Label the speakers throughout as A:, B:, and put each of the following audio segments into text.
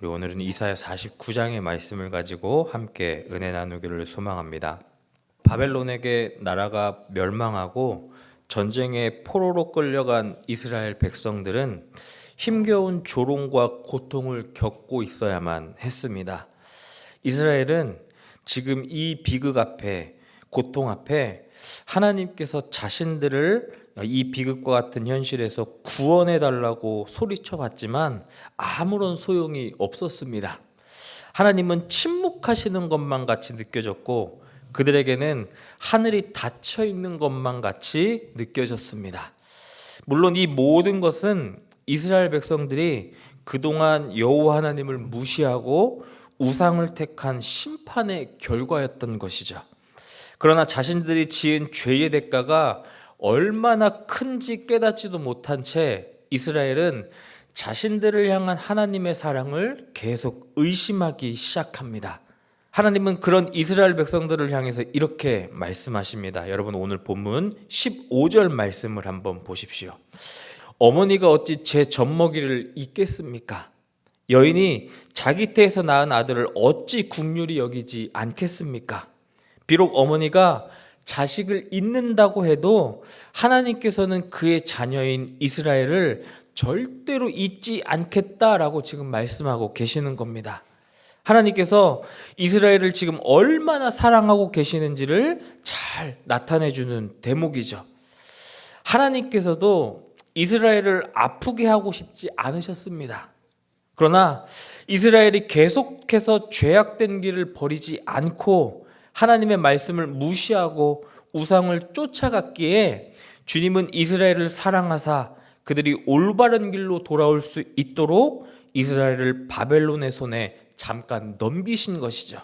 A: 우리 오늘은 이사야 49장의 말씀을 가지고 함께 은혜 나누기를 소망합니다. 바벨론에게 나라가 멸망하고 전쟁의 포로로 끌려간 이스라엘 백성들은 힘겨운 조롱과 고통을 겪고 있어야만 했습니다. 이스라엘은 지금 이 비극 앞에, 고통 앞에 하나님께서 자신들을 이 비극과 같은 현실에서 구원해 달라고 소리쳐 봤지만 아무런 소용이 없었습니다. 하나님은 침묵하시는 것만 같이 느껴졌고 그들에게는 하늘이 닫혀 있는 것만 같이 느껴졌습니다. 물론 이 모든 것은 이스라엘 백성들이 그동안 여호와 하나님을 무시하고 우상을 택한 심판의 결과였던 것이죠. 그러나 자신들이 지은 죄의 대가가 얼마나 큰지 깨닫지도 못한 채 이스라엘은 자신들을 향한 하나님의 사랑을 계속 의심하기 시작합니다. 하나님은 그런 이스라엘 백성들을 향해서 이렇게 말씀하십니다. 여러분 오늘 본문 15절 말씀을 한번 보십시오. 어머니가 어찌 제 젖먹이를 잊겠습니까? 여인이 자기 태에서 낳은 아들을 어찌 긍휼히 여기지 않겠습니까? 비록 어머니가 자식을 잊는다고 해도 하나님께서는 그의 자녀인 이스라엘을 절대로 잊지 않겠다라고 지금 말씀하고 계시는 겁니다. 하나님께서 이스라엘을 지금 얼마나 사랑하고 계시는지를 잘 나타내주는 대목이죠. 하나님께서도 이스라엘을 아프게 하고 싶지 않으셨습니다. 그러나 이스라엘이 계속해서 죄악된 길을 버리지 않고 하나님의 말씀을 무시하고 우상을 쫓아갔기에 주님은 이스라엘을 사랑하사 그들이 올바른 길로 돌아올 수 있도록 이스라엘을 바벨론의 손에 잠깐 넘기신 것이죠.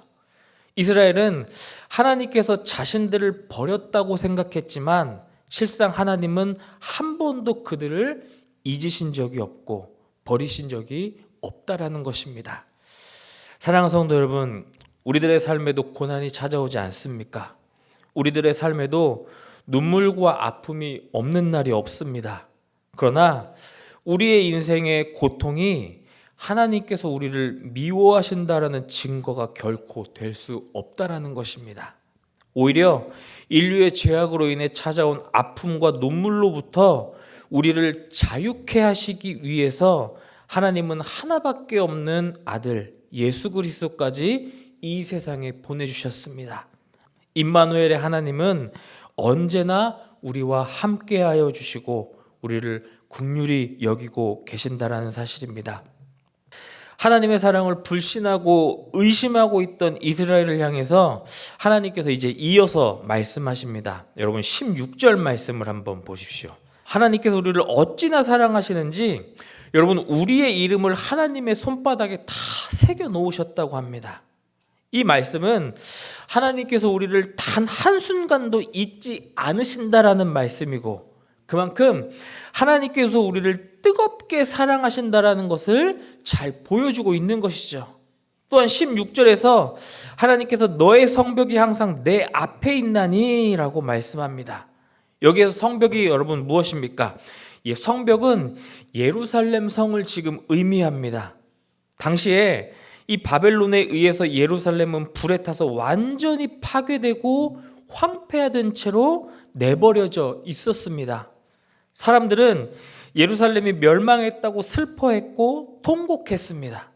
A: 이스라엘은 하나님께서 자신들을 버렸다고 생각했지만 실상 하나님은 한 번도 그들을 잊으신 적이 없고 버리신 적이 없다라는 것입니다. 사랑하는 성도 여러분, 우리들의 삶에도 고난이 찾아오지 않습니까? 우리들의 삶에도 눈물과 아픔이 없는 날이 없습니다. 그러나 우리의 인생의 고통이 하나님께서 우리를 미워하신다라는 증거가 결코 될 수 없다라는 것입니다. 오히려 인류의 죄악으로 인해 찾아온 아픔과 눈물로부터 우리를 자유케 하시기 위해서 하나님은 하나밖에 없는 아들 예수 그리스도까지 이 세상에 보내주셨습니다. 임마누엘의 하나님은 언제나 우리와 함께하여 주시고 우리를 긍휼히 여기고 계신다라는 사실입니다. 하나님의 사랑을 불신하고 의심하고 있던 이스라엘을 향해서 하나님께서 이제 이어서 말씀하십니다. 여러분 16절 말씀을 한번 보십시오. 하나님께서 우리를 어찌나 사랑하시는지 여러분 우리의 이름을 하나님의 손바닥에 다 새겨 놓으셨다고 합니다. 이 말씀은 하나님께서 우리를 단 한순간도 잊지 않으신다라는 말씀이고 그만큼 하나님께서 우리를 뜨겁게 사랑하신다라는 것을 잘 보여주고 있는 것이죠. 또한 16절에서 하나님께서 너의 성벽이 항상 내 앞에 있나니 라고 말씀합니다. 여기에서 성벽이 여러분 무엇입니까? 이 성벽은 예루살렘 성을 지금 의미합니다. 당시에 이 바벨론에 의해서 예루살렘은 불에 타서 완전히 파괴되고 황폐화된 채로 내버려져 있었습니다. 사람들은 예루살렘이 멸망했다고 슬퍼했고 통곡했습니다.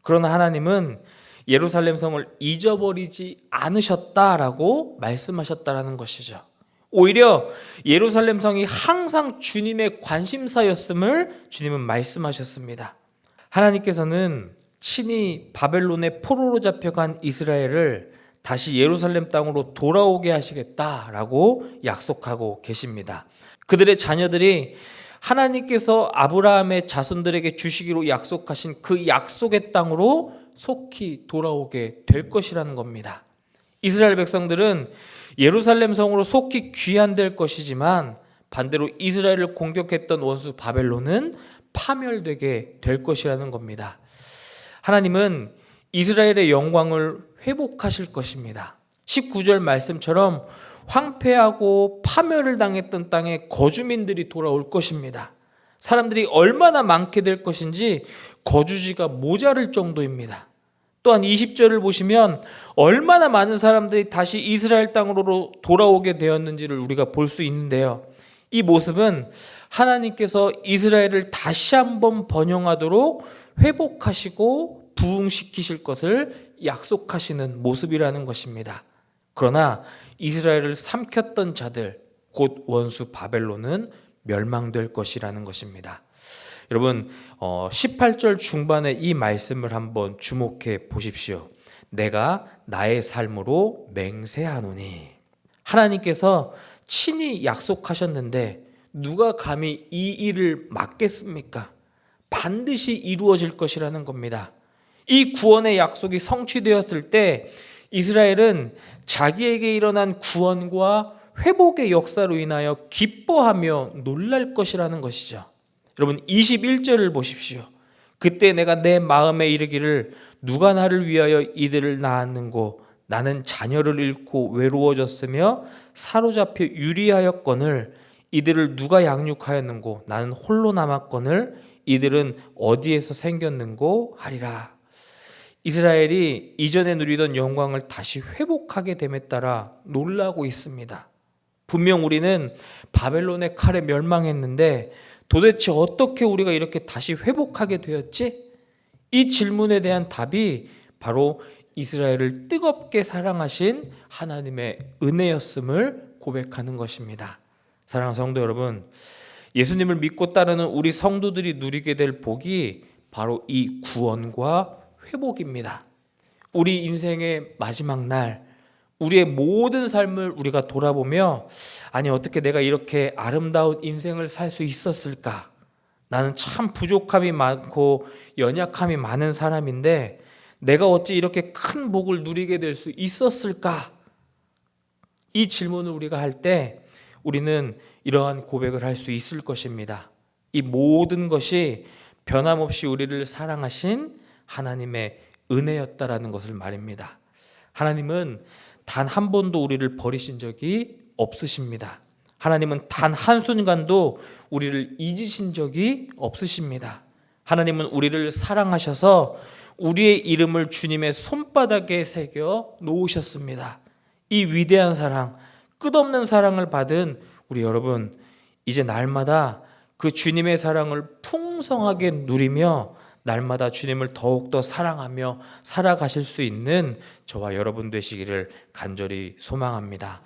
A: 그러나 하나님은 예루살렘 성을 잊어버리지 않으셨다라고 말씀하셨다라는 것이죠. 오히려 예루살렘 성이 항상 주님의 관심사였음을 주님은 말씀하셨습니다. 하나님께서는 친히 바벨론의 포로로 잡혀간 이스라엘을 다시 예루살렘 땅으로 돌아오게 하시겠다라고 약속하고 계십니다. 그들의 자녀들이 하나님께서 아브라함의 자손들에게 주시기로 약속하신 그 약속의 땅으로 속히 돌아오게 될 것이라는 겁니다. 이스라엘 백성들은 예루살렘 성으로 속히 귀환될 것이지만 반대로 이스라엘을 공격했던 원수 바벨론은 파멸되게 될 것이라는 겁니다. 하나님은 이스라엘의 영광을 회복하실 것입니다. 19절 말씀처럼 황폐하고 파멸을 당했던 땅에 거주민들이 돌아올 것입니다. 사람들이 얼마나 많게 될 것인지 거주지가 모자랄 정도입니다. 또한 20절을 보시면 얼마나 많은 사람들이 다시 이스라엘 땅으로 돌아오게 되었는지를 우리가 볼 수 있는데요. 이 모습은 하나님께서 이스라엘을 다시 한번 번영하도록 회복하시고 부흥시키실 것을 약속하시는 모습이라는 것입니다. 그러나 이스라엘을 삼켰던 자들, 곧 원수 바벨론은 멸망될 것이라는 것입니다. 여러분 18절 중반에 이 말씀을 한번 주목해 보십시오. 내가 나의 삶으로 맹세하노니. 하나님께서 친히 약속하셨는데 누가 감히 이 일을 막겠습니까? 반드시 이루어질 것이라는 겁니다. 이 구원의 약속이 성취되었을 때 이스라엘은 자기에게 일어난 구원과 회복의 역사로 인하여 기뻐하며 놀랄 것이라는 것이죠. 여러분 21절을 보십시오. 그때 내가 내 마음에 이르기를 누가 나를 위하여 이들을 낳았는고 나는 자녀를 잃고 외로워졌으며 사로잡혀 유리하였거늘 이들을 누가 양육하였는고 나는 홀로 남았거늘 이들은 어디에서 생겼는고 하리라. 이스라엘이 이전에 누리던 영광을 다시 회복하게 됨에 따라 놀라고 있습니다. 분명 우리는 바벨론의 칼에 멸망했는데 도대체 어떻게 우리가 이렇게 다시 회복하게 되었지? 이 질문에 대한 답이 바로 이스라엘을 뜨겁게 사랑하신 하나님의 은혜였음을 고백하는 것입니다. 사랑하는 성도 여러분, 예수님을 믿고 따르는 우리 성도들이 누리게 될 복이 바로 이 구원과 회복입니다. 우리 인생의 마지막 날, 우리의 모든 삶을 우리가 돌아보며 아니 어떻게 내가 이렇게 아름다운 인생을 살 수 있었을까? 나는 참 부족함이 많고 연약함이 많은 사람인데 내가 어찌 이렇게 큰 복을 누리게 될 수 있었을까? 이 질문을 우리가 할 때 우리는 이러한 고백을 할 수 있을 것입니다. 이 모든 것이 변함없이 우리를 사랑하신 하나님의 은혜였다라는 것을 말입니다. 하나님은 단 한 번도 우리를 버리신 적이 없으십니다. 하나님은 단 한순간도 우리를 잊으신 적이 없으십니다. 하나님은 우리를 사랑하셔서 우리의 이름을 주님의 손바닥에 새겨 놓으셨습니다. 이 위대한 사랑, 끝없는 사랑을 받은 우리 여러분, 이제 날마다 그 주님의 사랑을 풍성하게 누리며 날마다 주님을 더욱더 사랑하며 살아가실 수 있는 저와 여러분 되시기를 간절히 소망합니다.